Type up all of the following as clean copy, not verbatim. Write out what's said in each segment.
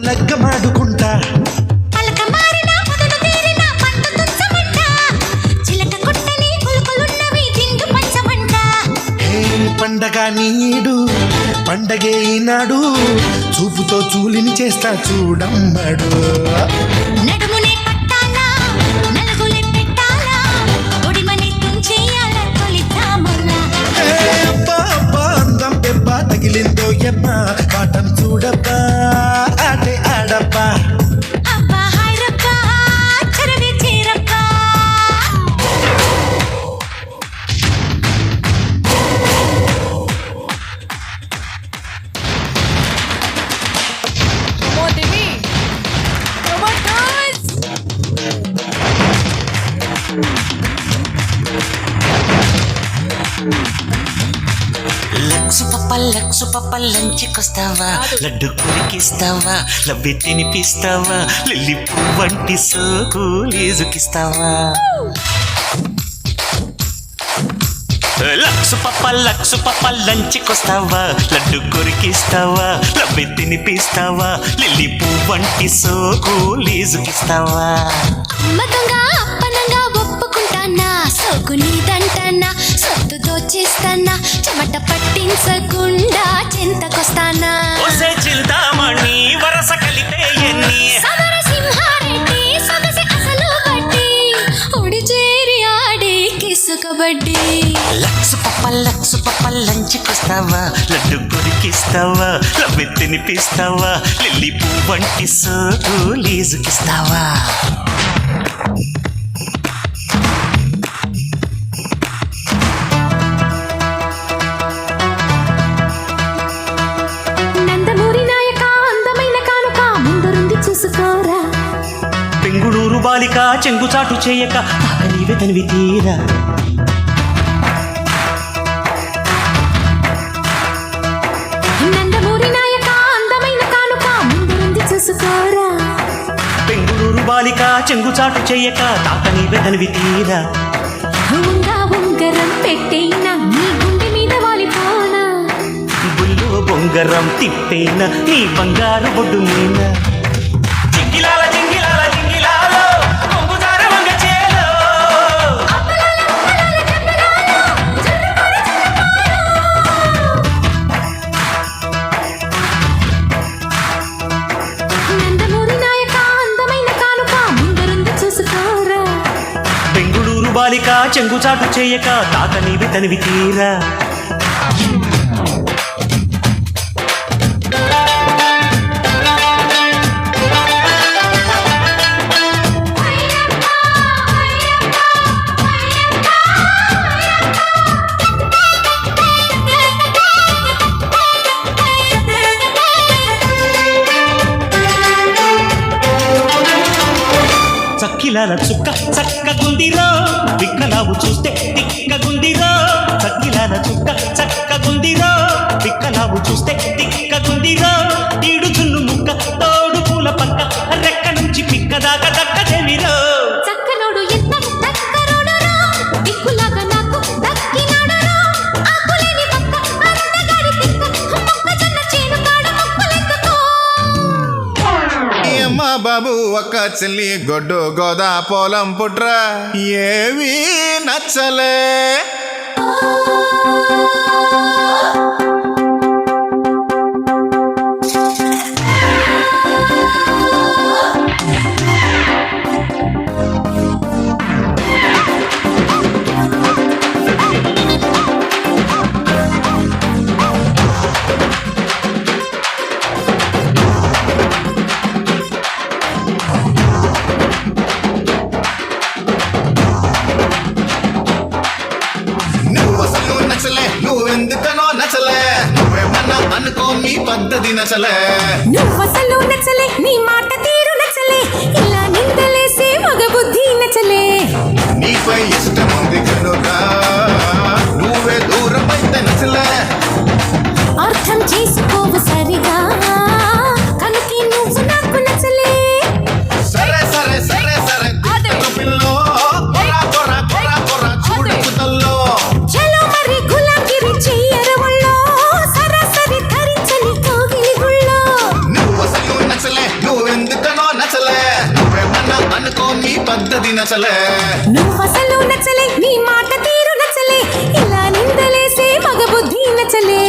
లగ్గమాడుకుంటా పండగ నీడు పండగే ఈనాడు చూపుతో చూలిని చేస్తా చూడమ్మడు నడుమునే పట్టాలా నలుగులే పెట్టాలా ఒడిమని తుంచేయాల తొలితామల్లా అబ్బా అబ్బా అందం దెబ్బ తగిలిందో ఎమ్మ పాఠం చూడబ్బా ఆటే ఆడబ్బా అబ్బా హాయ్రబ్బా చరవే చేరబ్బా లక్సు పప్ప లంచ్కొస్తావా లడ్డు కొరికిస్తావా లవ్వి తినిపిస్తావా లిల్లీ పువ్వంటి సోకు లేజుకిస్తావా లక్సు పప్ప లంచ్కొస్తావా లడ్డు కొరికిస్తావా లవ్వి తినిపిస్తావా లిల్లీ పువ్వంటి సోకు లేజుకిస్తావా మతంగా అప్పనంగా ఒప్పుకుంటానా సోకు నీదంటానా సొత్తు దోచేస్తానా చెమట పట్టించకుండా చింతకొస్తానా చింతామణి వరస కలిపే ఎన్ని సమరసింహారెడ్డి సొగసి అసలు బట్టి ఒడి చేరి ఆడే కిసు కబడ్డీ లక్సు పప్ప లంచ్కొస్తావా లడ్డు కొరికిస్తావా లవ్వి తినిపిస్తావా లిల్లీ పువ్వంటి సోకు లేజుకిస్తావా బెంగుళూరు బాలిక చెంగుచాటు చేయక నీవే తనివి తీరా బెంగుళూరు బాలిక చెంగుచాటు చేయక తాత నీవే తనివి తీరా ఉంగరం పెట్టేనా నీ గుండె మీద వాలిపోనా బుల్లో బొంగరం తిప్పేనా నీ బంగారు బొడ్డు మీనా జింగిలాల జింగిలాల జింగిలాలో కొంగుదార వంగ చేలో నందమూరి నాయక అందమైన కానుక ముందరుంది చూసుకోరా బెంగుళూరు బాలిక చెంగుచాటు చేయక తాత నీవి తనివి తీరా చక్కిలాల చుక్క చక్కగుందిరో విక్కలావు చూస్తే తిక్కగుందిరో చక్కిలాల చుక్క చక్కగుందిరో విక్కలావు చూస్తే తిక్కగుందిరో ఈడు జున్ను ముక్క తోడు పూల పక్క రెక్క నుంచి పిక్క దాకా దక్కదేవిరో చక్కనోడు ఎంత దక్కరోడరా దిక్కులాగా నాకు దక్కినాడరా ఆకులేని పక్క అందగాడి తిక్క మొక్కజొన్న చేను కాడ మొక్కలెత్తుకో అమ్మ బాబు ఒక్క చెల్లి గొడ్డు గోదా పొలం పుట్రా ఏవి నచ్చలే నువ్వెందుకనో నచ్చలే నువ్వేమన్నా అనుకో మీ పద్ధతి నచ్చలే నువ్వసలు నచ్చలే నీ మాట తీరు నచ్చలే ఇలా నిందలేసే మగ బుద్ధి నచ్చలే నీపై ఇష్టం ఉంది కనుక నువ్వే దూరం అయితే నచ్చలే అర్థం చేసుకోవు సరిగా కనుక నువ్వు నాకు నచ్చలే సరే సరే సరే సరే పిల్లో చూడు కుతల్లో చలో మరి గులాగిరి చెయ్యర ఒళ్ళో సరాసరి ధరించని కోగిలి గుళ్ళో నువ్వసలు నచ్చలే నచ్చలే నువ్వసలు నచ్చలే నీ మాట తీరు నచ్చలే ఇలా నిందలేసే మగ బుద్ధి నచ్చలే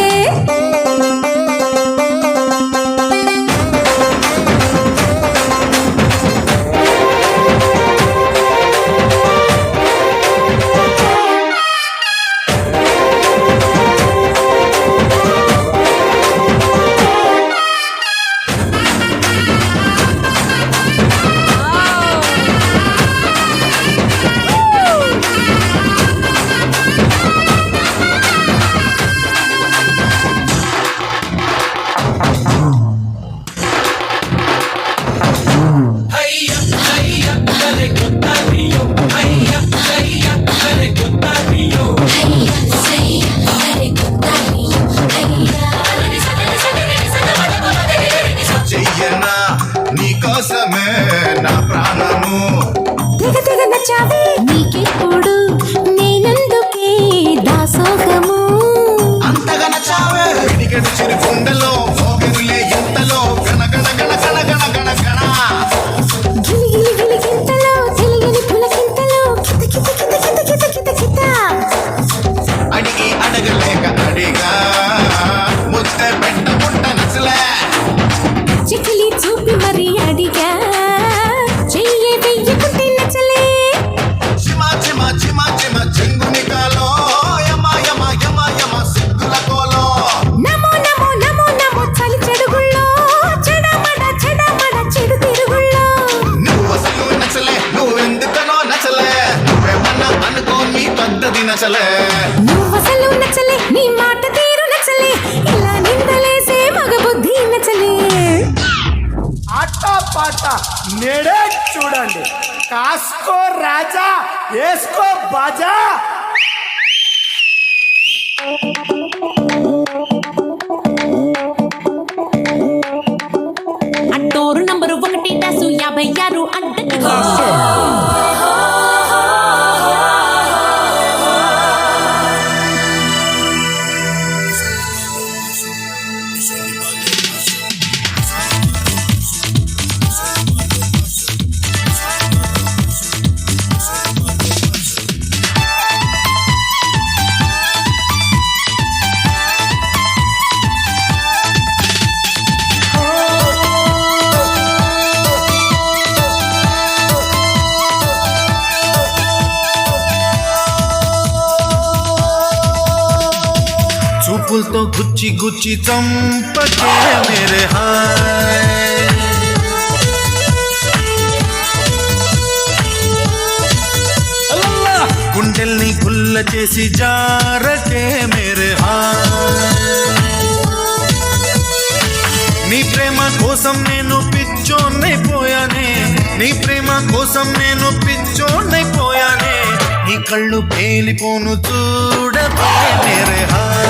చెయ్యనా నీకోసమే నా ప్రాణము తెగ తెగ నచ్చావే నీకెప్పుడు నేనందుకే దాసోహము అంతగా నచ్చావే ఇడిగడి చిరు గుండెలో మోగిరులే ఇంతలో గణ గణ గణ గణ గణ గణ గణ గిలి గిలి గిలి గింతలో తెలియని పులకింతలో కిత కిత కిత కిత కిత కిత కిత అడిగి అడగలేక అడిగా ముద్ద పెట్టకుండా నచ్చలే చికిలి చూపి మరి అడిగా చెయ్యి వెయ్యకుంటే నచ్చలే చిమా చిమా చిమా చిమా చెంగుని కాలో యమ యమ యమ యమ సిగ్గుల కోలో నమో నమో నమో నమో చలి చెడుగుళ్ళో చెడమడ చెడమడ చెడు తిరుగుళ్ళో నువ్వు అసలు నచ్చలే నువ్వెందుకనో నచ్చలే నువ్వేమన్నా అనుకో నీ పద్ధతి నచ్చలే నువ్వసలు నచ్చలే నీ మాట తీరు నచ్చలే ఇలా నిందలేసే మగ బుద్ధి నచ్చలే ఆటా పాట నేడే చూడండి కాసుకో రాజా వేసుకో బాజా అట్టోరు నంబరు 1 డాసు 56 అడ్డకి చూపులతో గుచ్చి గుచ్చి చంపకే మేరే హాయ్ గుండెల్ని గుల్ల చేసి జారకే మేరే హాయ్ నీ ప్రేమ కోసం నేను పిచ్చోన్నైపోయానే నీ ప్రేమ కోసం నేను పిచ్చోన్నైపోయానే నీ కళ్ళు పేలిపోను చూడకే మేరే హాయ్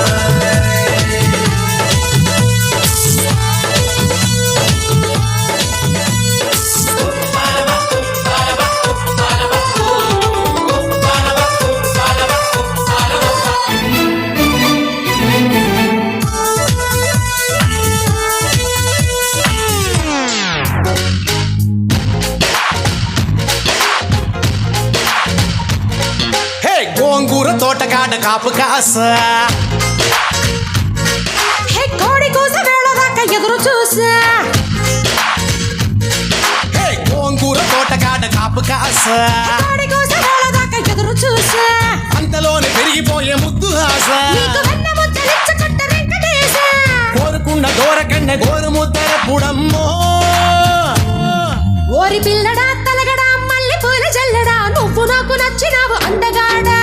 గోంగూర తోటకాడ కాపు కాస హే కోడి కూస వేళ దాకా ఎదురు చూసా గోంగూర తోటకాడ కాపు కాస కోడి కూస వేళ దాకా ఎదురు చూసా అంతలోనే పెరిగిపోయే ముద్దు ఆశ నీకు వెన్న ముద్దలిచ్చుకుంట వెంకటేశ కోరుకున్న దూరకన్న గోరు ముద్దర పుడమ్మో ఓరి పిల్లడా తలగడా మల్లె పూల జల్లడా నువ్వు నాకు నచ్చినావు అందగాడా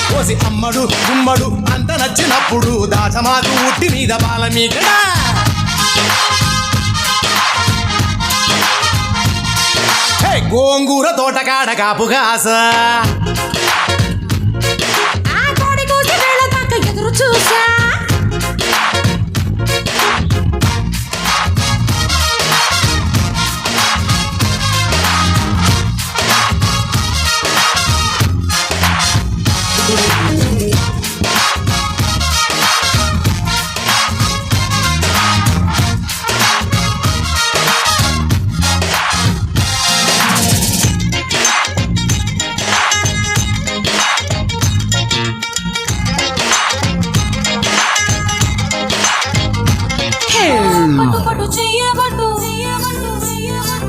కోసి అమ్మడు గుమ్మడు అంత నచ్చినప్పుడు దాచమాకు ఉట్టి మీద బాల మీకడా గోంగూర తోటకాడ కాపు కాస ఆ కోడి కూస వేళ దాకా ఎదురు చూసా పట్టు పట్టు చెయ్యబట్టు చెయ్యబట్టు చెయ్యబట్టు